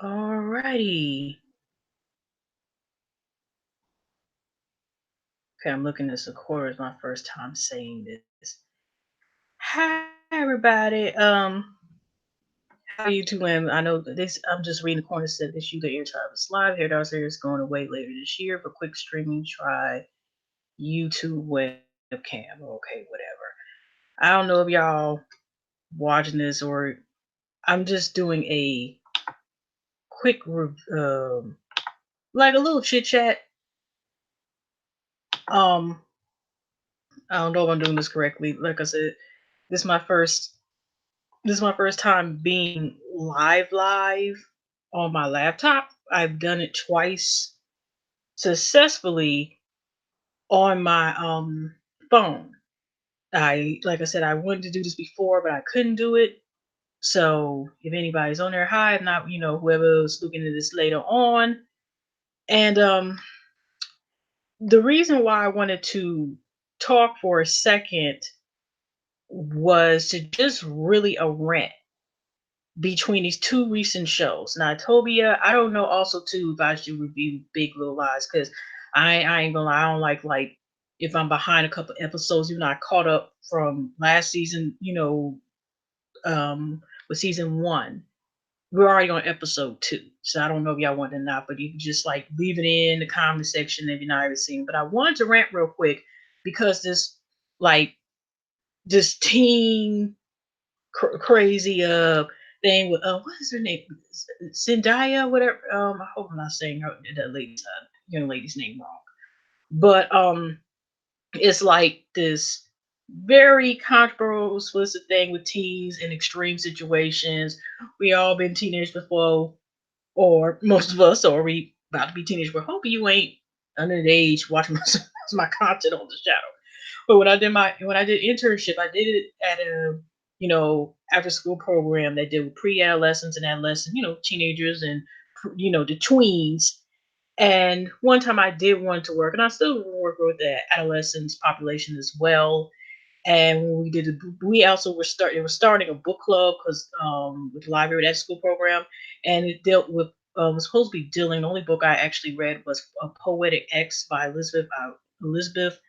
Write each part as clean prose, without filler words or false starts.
Alrighty. Okay, I'm looking this. Of course, my first time saying this. Hi, everybody. How you doing? I know that this. I'm just reading the corner said this. You the air time is live. Here, downstairs going away later this year for quick streaming. Try YouTube webcam. Okay, whatever. I don't know if y'all watching this or I'm just doing a quick, like a little chit chat. Um, I don't know if I'm doing this correctly. Like I said, this is my first This is my first time being live on my laptop. I've done it twice successfully on my phone. I like I said, I wanted to do this before, but I couldn't do it. So if anybody's on there, hi, if not, whoever's looking at this later on. And the reason why I wanted to talk for a second was to just really a rant between these two recent shows. Now, Tobia, I don't know also too if I should review Big Little Lies because I ain't gonna lie, I don't like if I'm behind a couple episodes, even though I caught up from last season, with season one. We're already on episode two. So I don't know if y'all want to not, but you can just like leave it in the comment section if you're not ever seen. But I wanted to rant real quick because like this teen crazy thing with what is her name, Zendaya, whatever. I hope I'm not saying that lady's young lady's name wrong, but it's like this very controversial thing with teens in extreme situations. We all been teenagers before, or most of us, or we about to be teenagers. But hoping you ain't under the age watching my content on the shadow. But when I did internship, I did it at a after school program that did with pre-adolescents and adolescents, teenagers and the tweens. And one time I did want to work, and I still work with the adolescents population as well. And when we did it, we also were starting a book club because with the library that school program, and it dealt with was supposed to be dealing. The only book I actually read was a Poetic X by Elizabeth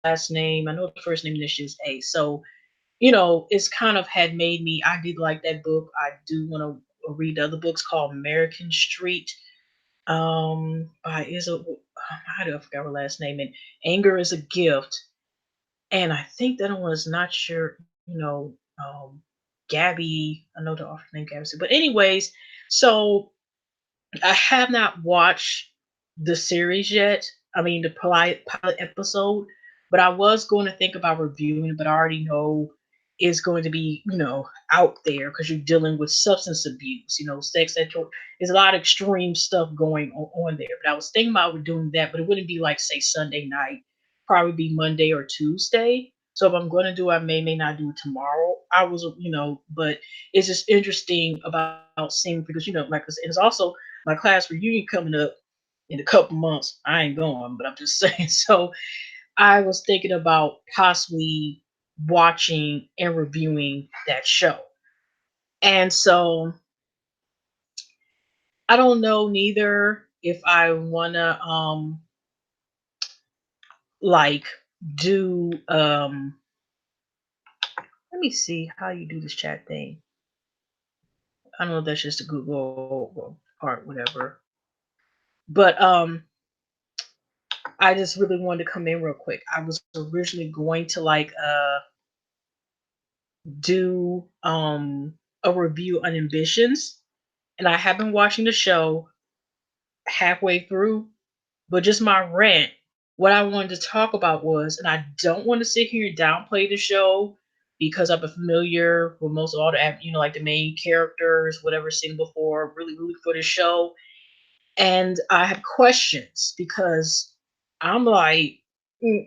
last name. I know the first name initial is A. So, it's kind of had made me, I did like that book. I do want to read other books called American Street. By how do I forget her last name? And Anger is a Gift. And I think that one was not sure, Gabby. I know the author named Gabby. But anyways, so I have not watched the series yet. I mean, the pilot episode, but I was going to think about reviewing it, but I already know it's going to be, out there because you're dealing with substance abuse, sex, sexual. There's a lot of extreme stuff going on there. But I was thinking about doing that, but it wouldn't be like, say, Sunday night, probably be Monday or Tuesday. So if I'm going to do it, I may not do it tomorrow. But it's just interesting about seeing because, like, it's also my class reunion coming up in a couple months. I ain't going, but I'm just saying. So I was thinking about possibly watching and reviewing that show. And so I don't know neither if I wanna like do let me see how you do this chat thing. I don't know if that's just a Google part, whatever. But I just really wanted to come in real quick. I was originally going to like do a review on Ambitions, and I have been watching the show halfway through, but just my rant. What I wanted to talk about was, and I don't want to sit here and downplay the show because I've been familiar with most of all the like the main characters, whatever seen before, really really for the show, and I have questions because I'm like,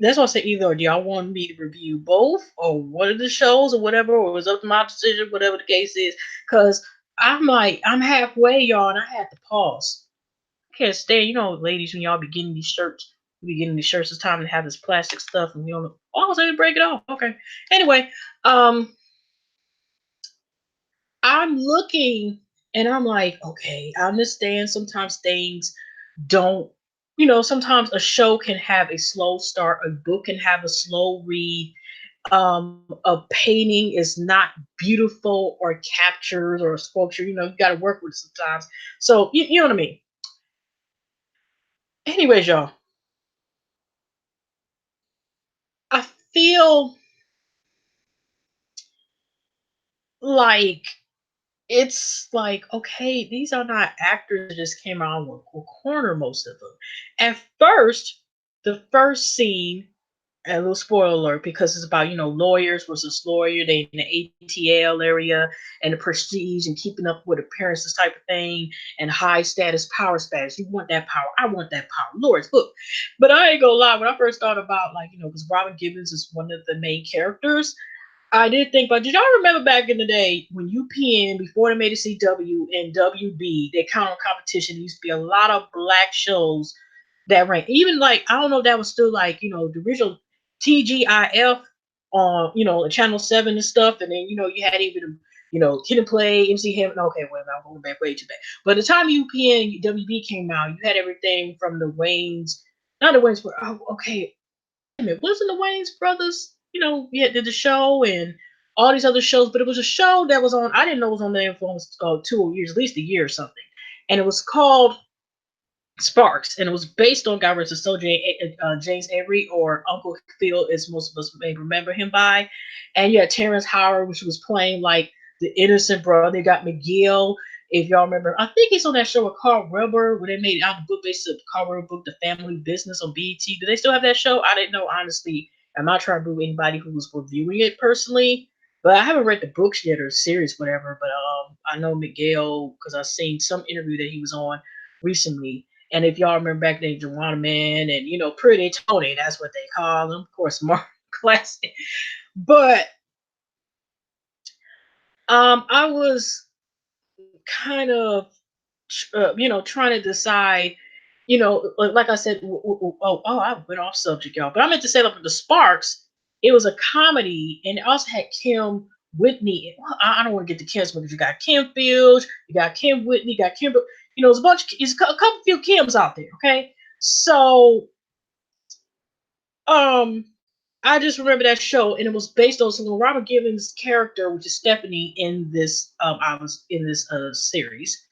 that's why I say either or do y'all want me to review both or one of the shows or whatever, or it's up to my decision, whatever the case is. Because I'm like, I'm halfway, y'all, and I had to pause. I can't stand, ladies, when y'all be getting these shirts, we be getting these shirts, it's time to have this plastic stuff, and oh, so you break it off. Okay. Anyway, um, I'm looking. And I'm like, okay, I understand sometimes things don't, sometimes a show can have a slow start, a book can have a slow read, a painting is not beautiful or captured or a sculpture, you got to work with it sometimes. So, you know what I mean? Anyways, y'all, I feel like it's like, okay, these are not actors that just came out with corner, most of them. At first, the first scene, a little spoiler alert, because it's about, lawyers versus lawyer, they in the ATL area and the prestige and keeping up with appearances type of thing and high status, power status. You want that power. I want that power. Lord's book. But I ain't gonna lie, when I first thought about, like, because Robin Gibbons is one of the main characters, I did think, but did y'all remember back in the day when UPN, before they made a CW and WB, they counter competition, there used to be a lot of black shows that ran. Even like, I don't know if that was still like, the original TGIF on, Channel 7 and stuff. And then, you had even, Kid and Play, MC Hammer. Okay, wait, I'm going back way too back. But the time UPN, WB came out, you had everything from the Waynes, not the Waynes, but okay, it wasn't the Wayans brothers, yeah, did the show and all these other shows, but it was a show that was on. I didn't know it was on there for almost 2 years, at least a year or something, and it was called Sparks, and it was based on Guy Ritchie's Soul James Avery, or Uncle Phil, as most of us may remember him by. And you had Terrence Howard, which was playing like the innocent brother. You got McGill, if y'all remember. I think he's on that show with Carl Rubber, where they made out the book based on Carl Rubber book, The Family Business on BET. Do they still have that show? I didn't know, honestly. I'm not trying to boo anybody who was reviewing it personally, but I haven't read the books yet or series, whatever. But I know Miguel because I've seen some interview that he was on recently. And if y'all remember back then, Joanna Man and Pretty Tony, that's what they call him. Of course, Mark Classic. But I was kind of trying to decide, like I said, I went off subject, y'all. But I meant to say, like, the Sparks, it was a comedy, and it also had Kim Whitney. Well, I don't want to get to Kim's because you got Kim Fields, you got Kim Whitney, you got Kim. It's a bunch. It's a couple few Kims out there. Okay, so um, I just remember that show, and it was based on some Robert Gibbons' character, which is Stephanie, in this. I was in this series,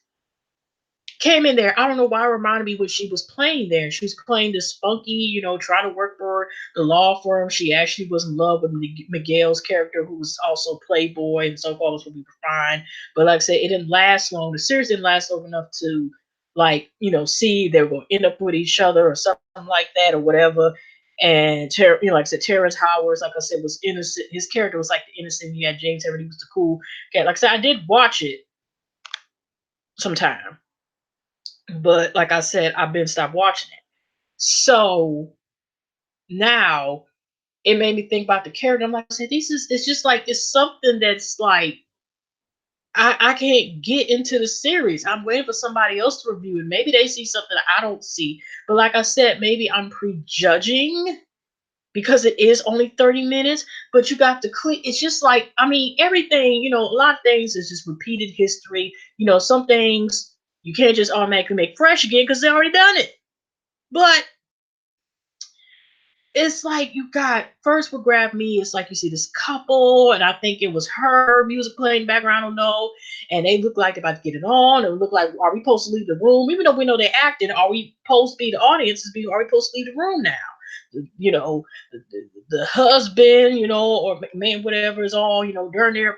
came in there. I don't know why it reminded me what she was playing there. She was playing this funky, trying to work for the law firm. She actually was in love with Miguel's character, who was also Playboy and so forth, would be fine. But like I said, it didn't last long. The series didn't last long enough to, like, see they were going to end up with each other or something like that or whatever. And like I said, Terrence Howard, like I said, was innocent. His character was like the innocent. You had James Everett, he was the cool cat. Like I said, I did watch it sometime, but like I said, I've been stopped watching it. So now it made me think about the character. I'm like, I said, it's just like it's something that's like I can't get into the series. I'm waiting for somebody else to review it. Maybe they see something I don't see. But like I said, maybe I'm prejudging because it is only 30 minutes, but you got to click. It's just like, I mean, everything, a lot of things is just repeated history. Some things you can't just automatically make fresh again because they already done it. But it's like you got first what grabbed me is like you see this couple, and I think it was her music playing background, I don't know, and they look like they're about to get it on. It look like, are we supposed to leave the room? Even though we know they're acting, are we supposed to be the audience? Are we supposed to leave the room now? The husband, or man, whatever is all, during there,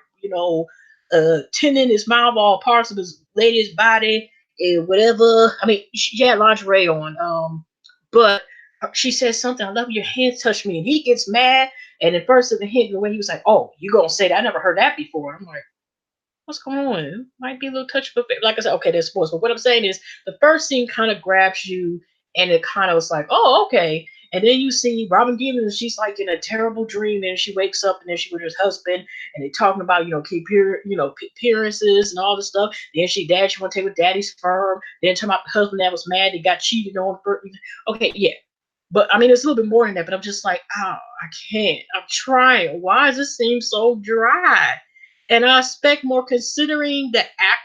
tending his mouth, all parts of his lady's body, and whatever. I mean, she had lingerie on, but she says something. I love your hands touch me, and he gets mad. And at first, in the hint, the way he was like, "Oh, you gonna say that? I never heard that before." I'm like, "What's going on? It might be a little touch, but like I said, okay, there's sports." But what I'm saying is, the first scene kind of grabs you, and it kind of was like, "Oh, okay." And then you see Robin Gibbons, she's like in a terrible dream, and she wakes up, and then she with her husband, and they're talking about, keep appearances and all this stuff. Then she want to take with daddy's firm. Then talking about the husband that was mad, they got cheated on. Okay, yeah, but I mean, it's a little bit more than that. But I'm just like, oh, I can't. I'm trying. Why does this seem so dry? And I expect more considering the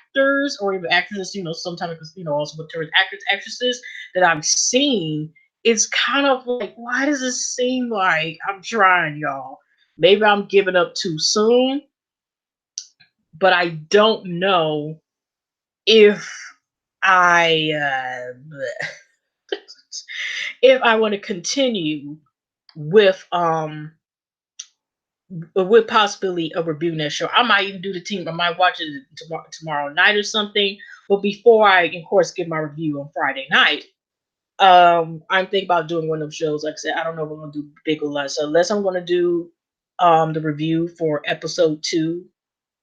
actors or even actresses, sometimes also with terms actors, actresses that I'm seeing, it's kind of like, why does it seem like I'm trying, y'all? Maybe I'm giving up too soon, but I don't know if I if I want to continue with with possibility of reviewing that show. I might even do the team. I might watch it tomorrow night or something. But before I, of course, give my review on Friday night, I'm thinking about doing one of those shows. Like I said, I don't know if I'm gonna do big or less. So unless I'm gonna do the review for episode 2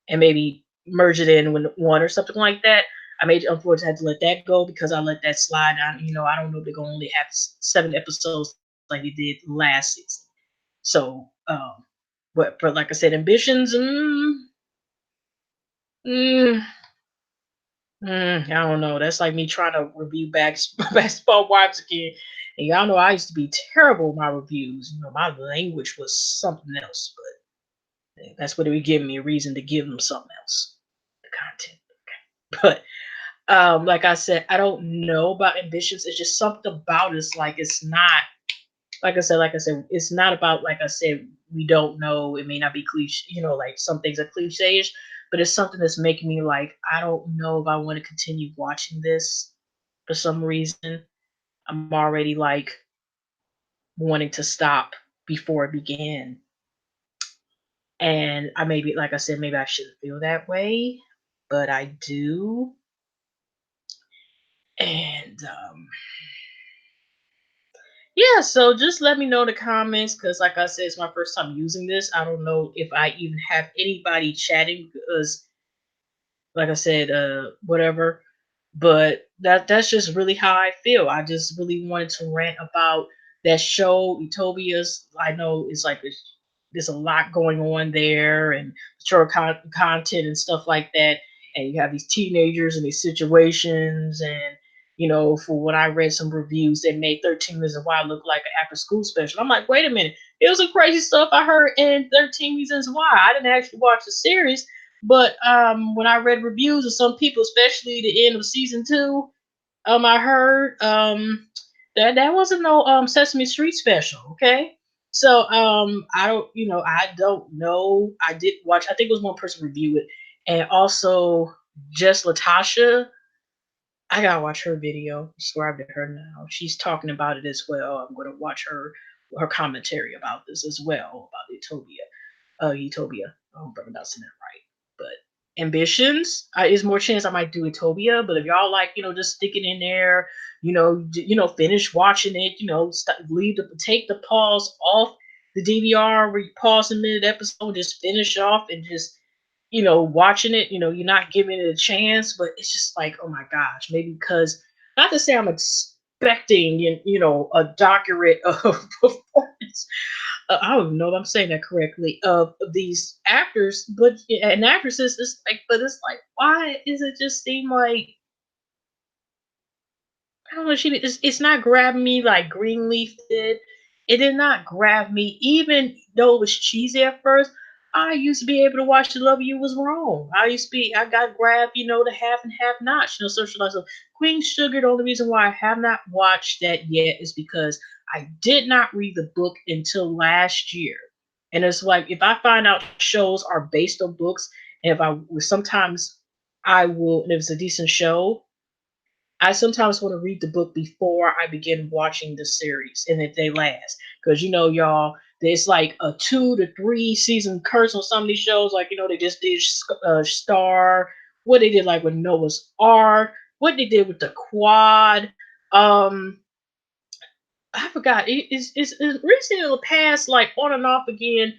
and maybe merge it in with one or something like that. I may unfortunately have to let that go because I let that slide. I don't know if they're gonna only have 7 episodes like they did last season. So, but like I said, ambitions. Mm, I don't know. That's like me trying to review basketball wives again. And y'all know I used to be terrible with my reviews. My language was something else. But that's what it would give me a reason to give them something else. The content. But like I said, I don't know about ambitions. It's just something about it's like it's not. Like I said, it's not about, like I said, we don't know. It may not be cliche, like some things are cliches, but it's something that's making me like, I don't know if I want to continue watching this for some reason. I'm already like wanting to stop before it began. And I maybe, like I said, maybe I shouldn't feel that way, but I do. And yeah, so just let me know in the comments because, like I said, it's my first time using this. I don't know if I even have anybody chatting because, like I said, whatever. But that's just really how I feel. I just really wanted to rant about that show, Utopias. I know it's like there's a lot going on there and short content and stuff like that. And you have these teenagers and these situations. And, for when I read some reviews, they made 13 Reasons Why look like an after school special. I'm like, wait a minute. It was some crazy stuff I heard in 13 Reasons Why. I didn't actually watch the series, but when I read reviews of some people, especially the end of season 2, I heard that wasn't no Sesame Street special. Okay, so I don't know. I did watch. I think it was one person review it, and also just Latasha. I gotta watch her video. Subscribe to her now. She's talking about it as well. I'm gonna watch her commentary about this as well about Utopia. I hope I'm pronouncing that right. But ambitions, is more chance I might do Utopia. But if y'all like, just stick it in there, finish watching it, take the pause off the DVR where you pause a minute episode, just finish off and just watching it, you're not giving it a chance, but it's just like, oh my gosh, maybe because not to say I'm expecting, a doctorate of performance. I don't know if I'm saying that correctly, of these actors, but and actresses. It's like, why is it just seem like I don't know. It's not grabbing me like Greenleaf did. It did not grab me, even though it was cheesy at first. I used to be able to watch The Love You Was Wrong. I got grabbed, the half and half notch, socialize. So Queen Sugar, the only reason why I have not watched that yet is because I did not read the book until last year. And it's like, if I find out shows are based on books, and if I sometimes I will, and if it's a decent show, I sometimes want to read the book before I begin watching the series, and if they last, because y'all, there's like a 2 to 3 season curse on some of these shows. Like they just did Star, what they did like with Noah's Ark, what they did with the Quad. Um, I forgot. It's recently in the past, like on and off again.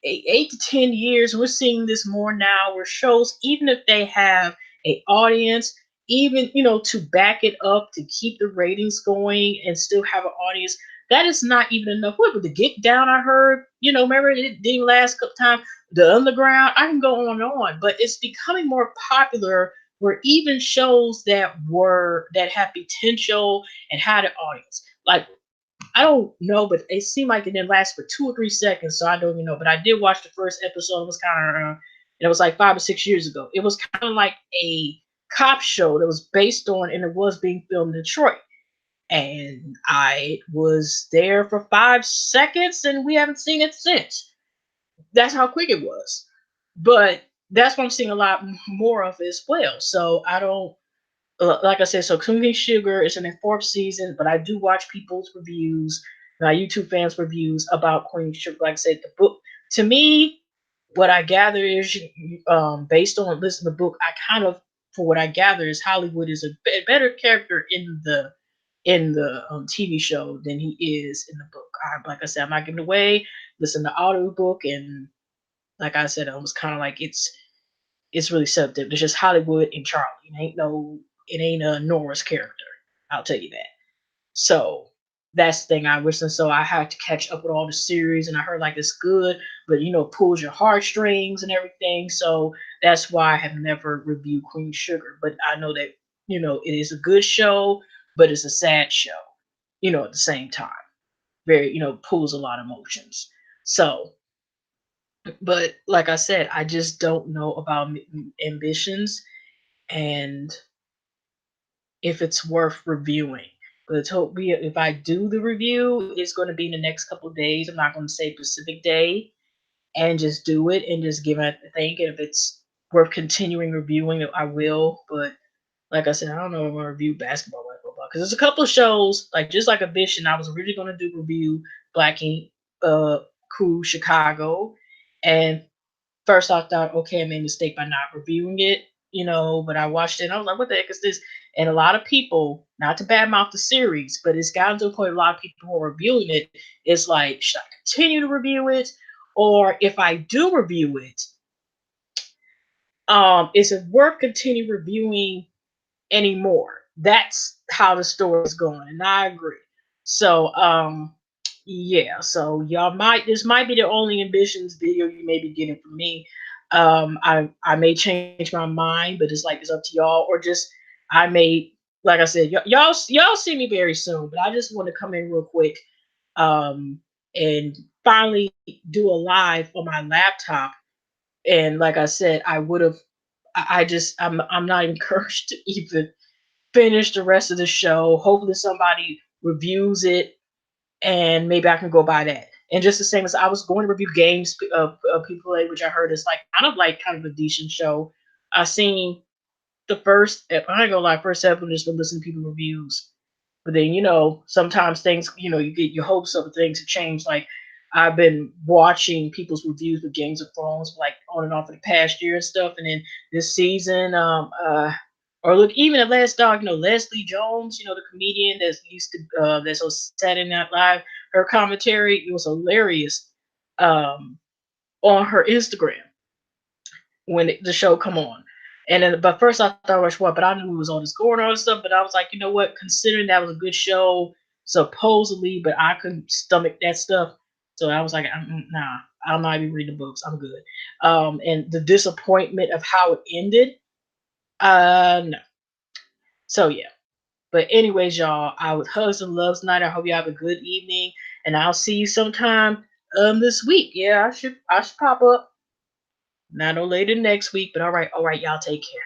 8 to 10 years, we're seeing this more now, where shows, even if they have a audience, even to back it up to keep the ratings going and still have an audience, that is not even enough. What with the Get Down, I heard, remember it didn't last couple times. The Underground, I can go on and on, but it's becoming more popular where even shows that have potential and had an audience, like I don't know, but it seemed like it didn't last for 2 or 3 seconds, so I don't even know. But I did watch the first episode. It was kind of, and it was like 5 or 6 years ago. It was kind of like a cop show that was based on, and it was being filmed in Detroit. And I was there for 5 seconds, and we haven't seen it since. That's how quick it was. But that's what I'm seeing a lot more of as well. So I don't, like I said, so Cooking Sugar is in the fourth season, but I do watch people's reviews, my YouTube fans' reviews about Queen Sugar. Like I said, the book, to me, what I gather is, based on listening to the book, I kind of, for what I gather, is Hollywood is a better character in the TV show than he is in the book. Like I said, I'm not giving it away. Listen to the audio book, and like I said, I was kind of like it's really subjective. It's just Hollywood and Charlie. It ain't a Nora's character. I'll tell you that. So that's the thing I wish. And so I had to catch up with all the series, and I heard like it's good, but pulls your heartstrings and everything. So that's why I have never reviewed Queen Sugar. But I know that it is a good show, but it's a sad show. At the same time, very pulls a lot of emotions. So, but like I said, I just don't know about ambitions and if it's worth reviewing. But if I do the review, it's going to be in the next couple of days. I'm not going to say specific day, and just do it and just give it a think. And if it's worth continuing reviewing, I will. But like I said, I don't know if I'm going to review basketball or football because there's a couple of shows like just like a Vision. I was originally going to do review Black Ink, Crew, Chicago, and first I thought, okay, I made a mistake by not reviewing it, but I watched it and I was like, what the heck is this? And a lot of people, not to badmouth the series, but it's gotten to a point a lot of people who are reviewing it, it's like, should I continue to review it? Or if I do review it, is it worth continue reviewing anymore? That's how the story is going, and I agree. So, yeah. So y'all this might be the only ambitions video you may be getting from me. I may change my mind, but it's up to y'all, or just I may, like I said, y'all see me very soon. But I just want to come in real quick, and finally do a live on my laptop. And like I said, I would have. I'm not encouraged to even finish the rest of the show. Hopefully, somebody reviews it, and maybe I can go by that. And just the same as I was going to review games of people play, which I heard is kind of a decent show. I seen the first. I ain't gonna lie, first episode just been listening to people reviews. But then sometimes things you get your hopes of things to change. Like I've been watching people's reviews with Games of Thrones like on and off for the past year and stuff, and then this season, or look even at Last Dog, Leslie Jones, the comedian that's on Saturday Night Live, her commentary it was hilarious um, on her Instagram when the show come on. And then, but first I thought it was what, but I knew it was all this going on and stuff. But I was like, you know what? Considering that was a good show, supposedly, but I couldn't stomach that stuff. So I was like, nah, I'm not even reading the books. I'm good. And the disappointment of how it ended, no. So yeah. But anyways, y'all, I would hugs and loves tonight. I hope you have a good evening, and I'll see you sometime this week. Yeah, I should pop up. Not no later next week, but all right, y'all take care.